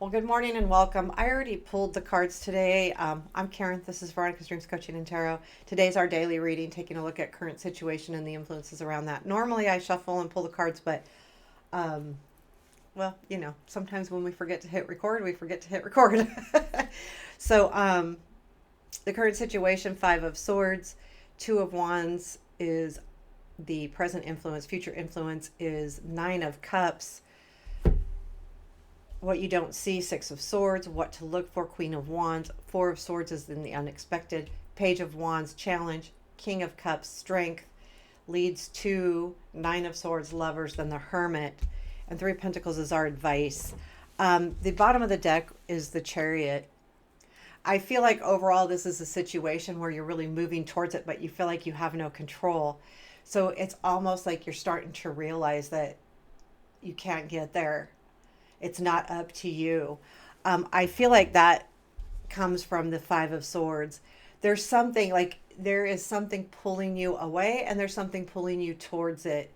Well, good morning and welcome. I already pulled the cards today. I'm Karen. This is Veronica's Dreams Coaching and Tarot. Today's our daily reading, taking a look at current situation and the influences around that. Normally, I shuffle and pull the cards, but um, sometimes when we forget to hit record, we forget to hit record. So, the current situation: Five of Swords, Two of Wands is the present influence. Future influence is Nine of Cups. What you don't see, Six of Swords, what to look for, Queen of Wands. Four of Swords is in the unexpected. Page of Wands, challenge. King of Cups, strength, leads to Nine of Swords, lovers, then the Hermit. And Three of Pentacles is our advice. The bottom of the deck is the Chariot. I feel like overall this is a situation where you're really moving towards it, but you feel like you have no control. So it's almost like you're starting to realize that you can't get there. It's not up to you. I feel like that comes from the Five of Swords. There's something like there is something pulling you away and there's something pulling you towards it.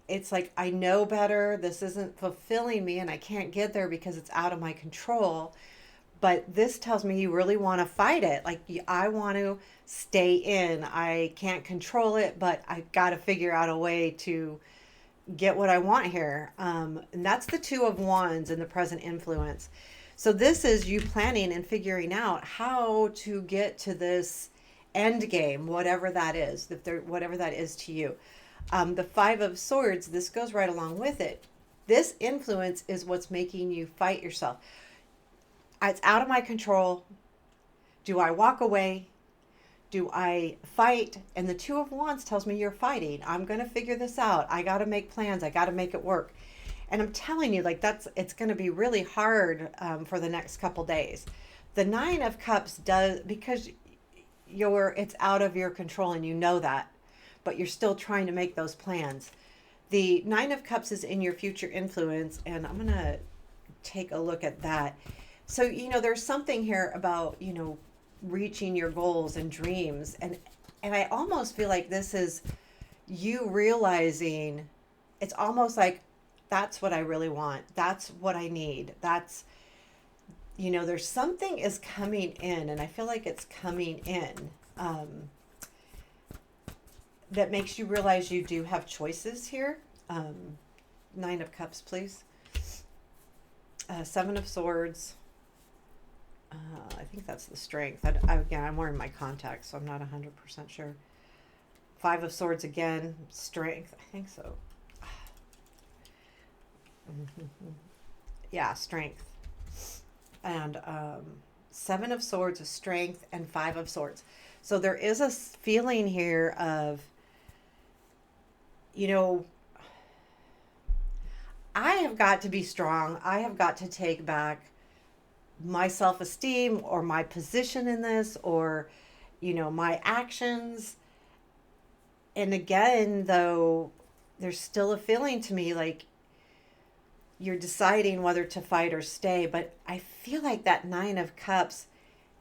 It's like, I know better. This isn't fulfilling me and I can't get there because it's out of my control. But this tells me you really want to fight it. Like, I want to stay in. I can't control it, but I've got to figure out a way to get what I want here. And that's the Two of Wands in the present influence. So this is you planning and figuring out how to get to this end game, whatever that is, whatever that is to you. The Five of Swords, this goes right along with it. This influence is what's making you fight yourself. It's out of my control. Do I walk away? Do I fight? And the Two of Wands tells me you're fighting. I'm going to figure this out. I got to make plans. I got to make it work. And I'm telling you, like, it's going to be really hard for the next couple days. The Nine of Cups does, because it's out of your control and you know that, but you're still trying to make those plans. The Nine of Cups is in your future influence, and I'm going to take a look at that. So, there's something here about, reaching your goals and dreams. And I almost feel like this is you realizing it's almost like that's what I really want. That's what I need. That's, there's something is coming in, and I feel like it's coming in that makes you realize you do have choices here. Nine of Cups, please. Seven of Swords. I think that's the strength. Again, I'm wearing my contacts, so I'm not 100% sure. Five of Swords again, strength. I think so. Yeah, strength. And Seven of Swords is strength and Five of Swords. So there is a feeling here of, I have got to be strong. I have got to take back my self-esteem or my position in this, or my actions. And again, though, there's still a feeling to me like you're deciding whether to fight or stay. But I feel like that Nine of Cups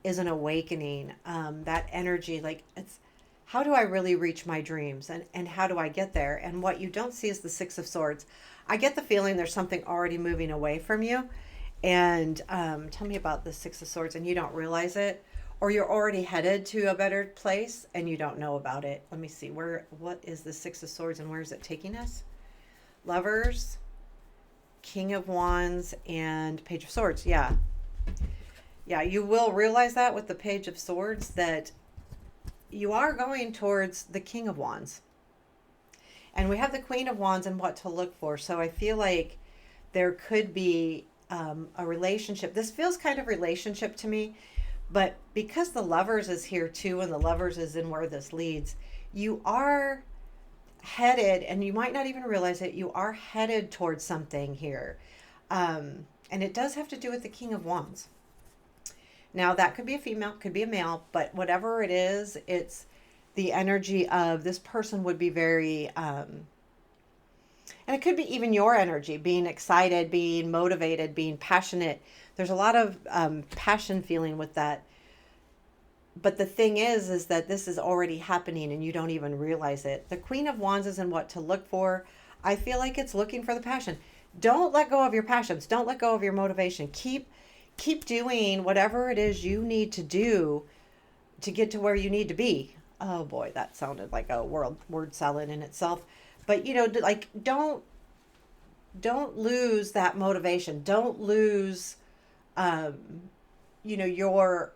is an awakening. That energy, like, it's how do I really reach my dreams, and how do I get there? And what you don't see is the Six of Swords. I get the feeling there's something already moving away from you. And tell me about the Six of Swords and you don't realize it, or you're already headed to a better place and you don't know about it. Let me see, what is the Six of Swords and where is it taking us? Lovers, King of Wands, and Page of Swords. Yeah, you will realize that with the Page of Swords, that you are going towards the King of Wands. And we have the Queen of Wands and what to look for. So I feel like there could be a relationship. This feels kind of relationship to me, but because the Lovers is here too, and the Lovers is in where this leads, you are headed, and you might not even realize it, you are headed towards something here. And it does have to do with the King of Wands. Now, that could be a female, could be a male, but whatever it is, it's the energy of this person would be very and it could be even your energy, being excited, being motivated, being passionate. There's a lot of passion feeling with that. But the thing is that this is already happening and you don't even realize it. The Queen of Wands is in what to look for. I feel like it's looking for the passion. Don't let go of your passions. Don't let go of your motivation. Keep doing whatever it is you need to do to get to where you need to be. Oh boy, that sounded like a word salad in itself. But like don't lose that motivation. Don't lose um you know your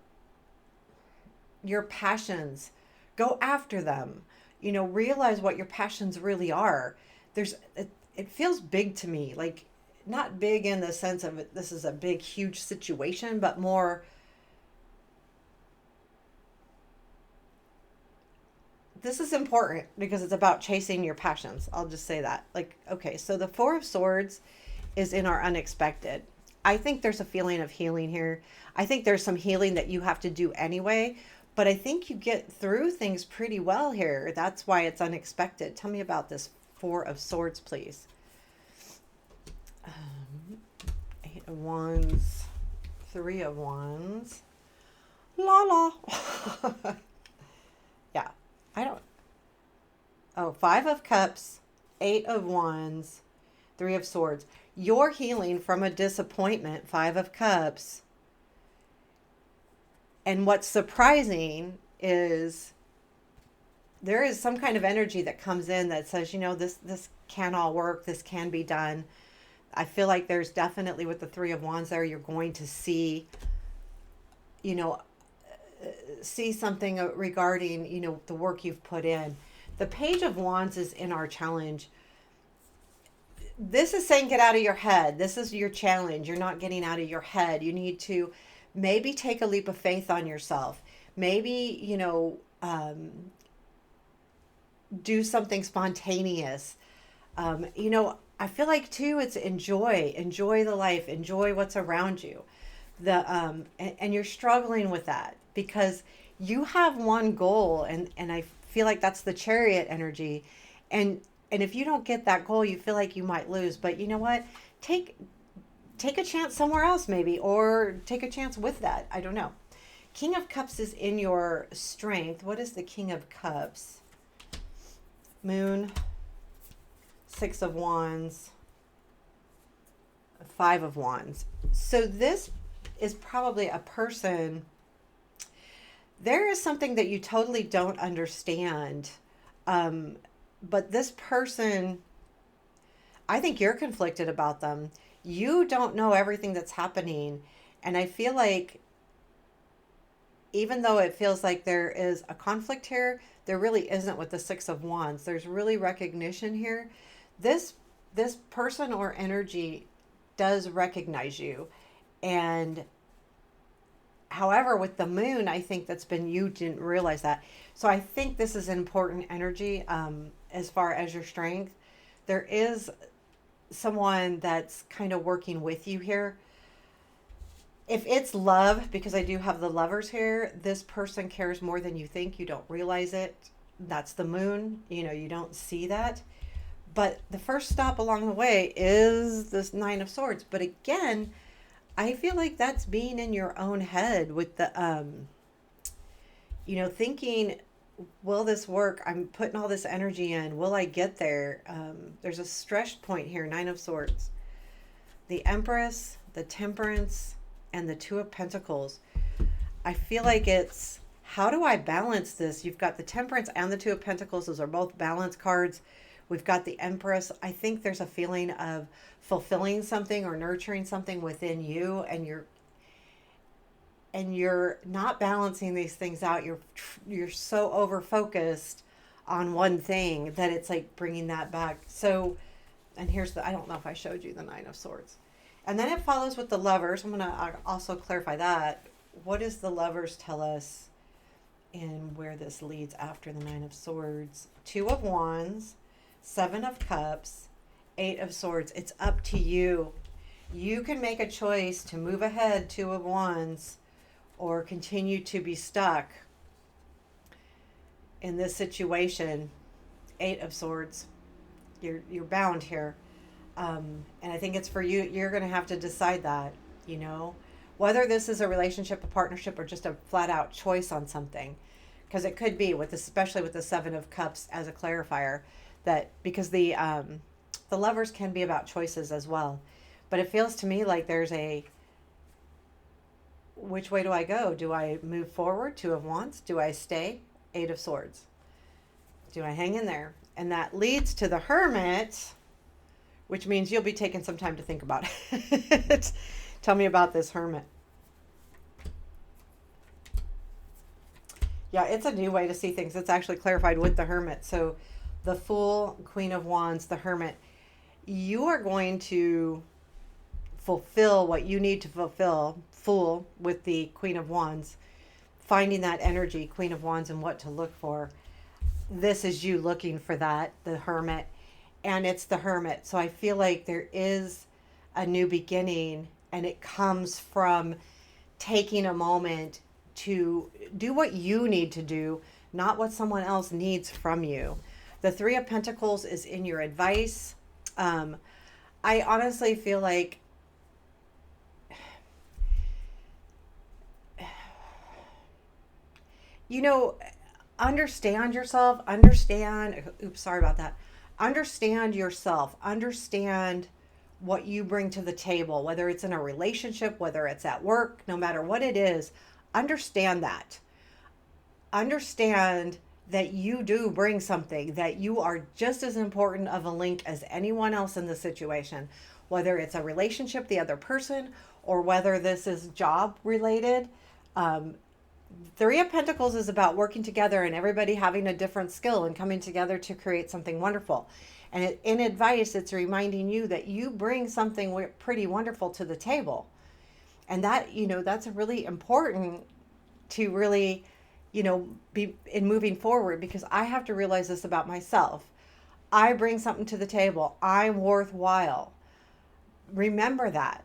passions. Go after them. Realize what your passions really are. It feels big to me, like not big in the sense of this is a big huge situation, but more this is important because it's about chasing your passions. I'll just say that. Like, okay, so the Four of Swords is in our unexpected. I think there's a feeling of healing here. I think there's some healing that you have to do anyway, but I think you get through things pretty well here. That's why it's unexpected. Tell me about this Four of Swords, please. Eight of Wands, Three of Wands. La la. Yeah, I don't. Oh, Five of Cups, Eight of Wands, Three of Swords. You're healing from a disappointment, Five of Cups. And what's surprising is there is some kind of energy that comes in that says, this can all work. This can be done. I feel like there's definitely with the Three of Wands there, you're going to you know, see something regarding, the work you've put in. The Page of Wands is in our challenge. This is saying get out of your head. This is your challenge. You're not getting out of your head. You need to maybe take a leap of faith on yourself. Maybe, do something spontaneous. I feel like too, it's enjoy the life, enjoy what's around you. And you're struggling with that because you have one goal, and I feel like that's the Chariot energy, and if you don't get that goal, you feel like you might lose. But you know what? Take a chance somewhere else, maybe, or take a chance with that. I don't know. King of Cups is in your strength. What is the King of Cups? Moon, Six of Wands, Five of Wands. So this is probably a person. There is something that you totally don't understand. But this person, I think you're conflicted about them. You don't know everything that's happening. And I feel like even though it feels like there is a conflict here, there really isn't with the Six of Wands. There's really recognition here. This person or energy does recognize you. And however, with the moon, I think you didn't realize that. So I think this is important energy as far as your strength. There is someone that's kind of working with you here. If it's love, because I do have the Lovers here, this person cares more than you think. You don't realize it. That's the moon. You don't see that. But the first stop along the way is this Nine of Swords. But again, I feel like that's being in your own head with the, thinking, will this work? I'm putting all this energy in. Will I get there? There's a stress point here, Nine of Swords. The Empress, the Temperance, and the Two of Pentacles. I feel like it's, how do I balance this? You've got the Temperance and the Two of Pentacles. Those are both balance cards. We've got the Empress. I think there's a feeling of fulfilling something or nurturing something within you, and you're not balancing these things out. You're so over focused on one thing that it's like bringing that back. So, and I don't know if I showed you the Nine of Swords. And then it follows with the Lovers. I'm going to also clarify that. What does the Lovers tell us and where this leads after the Nine of Swords? Two of Wands, Seven of Cups, Eight of Swords. It's up to you. You can make a choice to move ahead, Two of Wands, or continue to be stuck in this situation. Eight of Swords. You're bound here. And I think it's for you. You're going to have to decide that, whether this is a relationship, a partnership, or just a flat out choice on something. Because it could be especially with the Seven of Cups as a clarifier, that because the The Lovers can be about choices as well. But it feels to me like there's which way do I go? Do I move forward? Two of Wands. Do I stay? Eight of Swords. Do I hang in there? And that leads to the Hermit, which means you'll be taking some time to think about it. Tell me about this Hermit. Yeah, it's a new way to see things. It's actually clarified with the Hermit. So the Fool, Queen of Wands, the Hermit. You are going to fulfill what you need to fulfill. Fool with the Queen of Wands. Finding that energy, Queen of Wands, and what to look for. This is you looking for that, the Hermit. And it's the Hermit. So I feel like there is a new beginning, and it comes from taking a moment to do what you need to do, not what someone else needs from you. The Three of Pentacles is in your advice. I honestly feel like understand yourself, sorry about that. Understand yourself, understand what you bring to the table, whether it's in a relationship, whether it's at work, no matter what it is, understand that. Understand that you do bring something, that you are just as important of a link as anyone else in the situation, whether it's a relationship, the other person, or whether this is job related. Three of Pentacles is about working together and everybody having a different skill and coming together to create something wonderful. And in advice, it's reminding you that you bring something pretty wonderful to the table. And that, that's really important to really, be in moving forward, because I have to realize this about myself. I bring something to the table. I'm worthwhile. Remember that.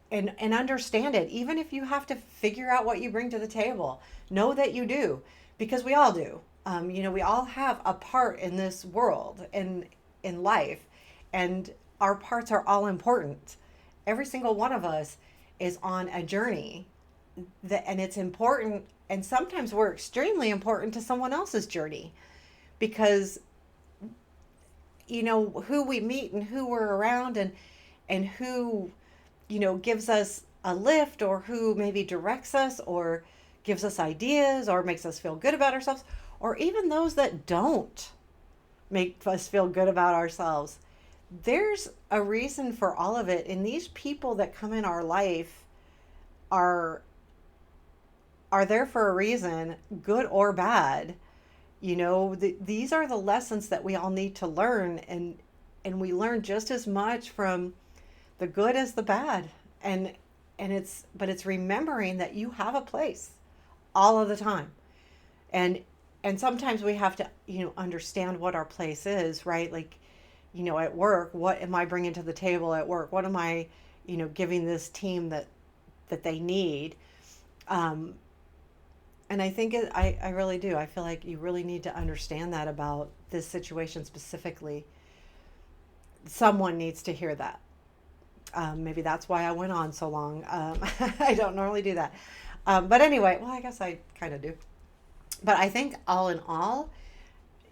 And understand it, even if you have to figure out what you bring to the table. Know that you do, because we all do. We all have a part in this world and in life, and our parts are all important. Every single one of us is on a journey, and it's important. And sometimes we're extremely important to someone else's journey, because who we meet and who we're around and who gives us a lift, or who maybe directs us or gives us ideas or makes us feel good about ourselves, or even those that don't make us feel good about ourselves. There's a reason for all of it. And these people that come in our life are there for a reason, good or bad. These are the lessons that we all need to learn. And we learn just as much from the good as the bad. But it's remembering that you have a place all of the time. And sometimes we have to, understand what our place is, right? At work, what am I bringing to the table at work? What am I, giving this team that they need? And I think I really do. I feel like you really need to understand that about this situation specifically. Someone needs to hear that. Maybe that's why I went on so long. I don't normally do that. But anyway, well, I guess I kind of do. But I think all in all,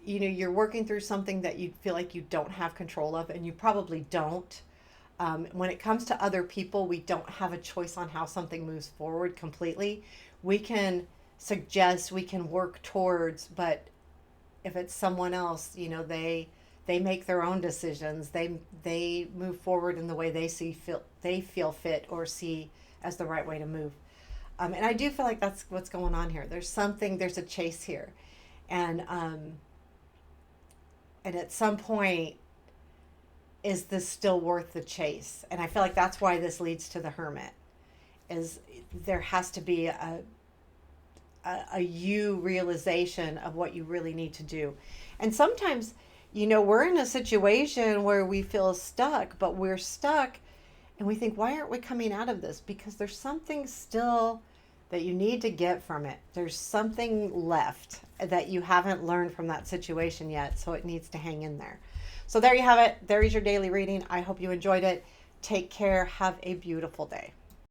you're working through something that you feel like you don't have control of, and you probably don't. When it comes to other people, we don't have a choice on how something moves forward completely. We can suggest, we can work towards, but if it's someone else, they make their own decisions. They move forward in the way they feel fit or see as the right way to move. And I do feel like that's what's going on here. There's a chase here. And at some point, is this still worth the chase? And I feel like that's why this leads to the Hermit, is there has to be a you realization of what you really need to do. And sometimes, we're in a situation where we feel stuck, but we're stuck and we think, why aren't we coming out of this? Because there's something still that you need to get from it. There's something left that you haven't learned from that situation yet, so it needs to hang in there. So there you have it. There is your daily reading. I hope you enjoyed it. Take care. Have a beautiful day.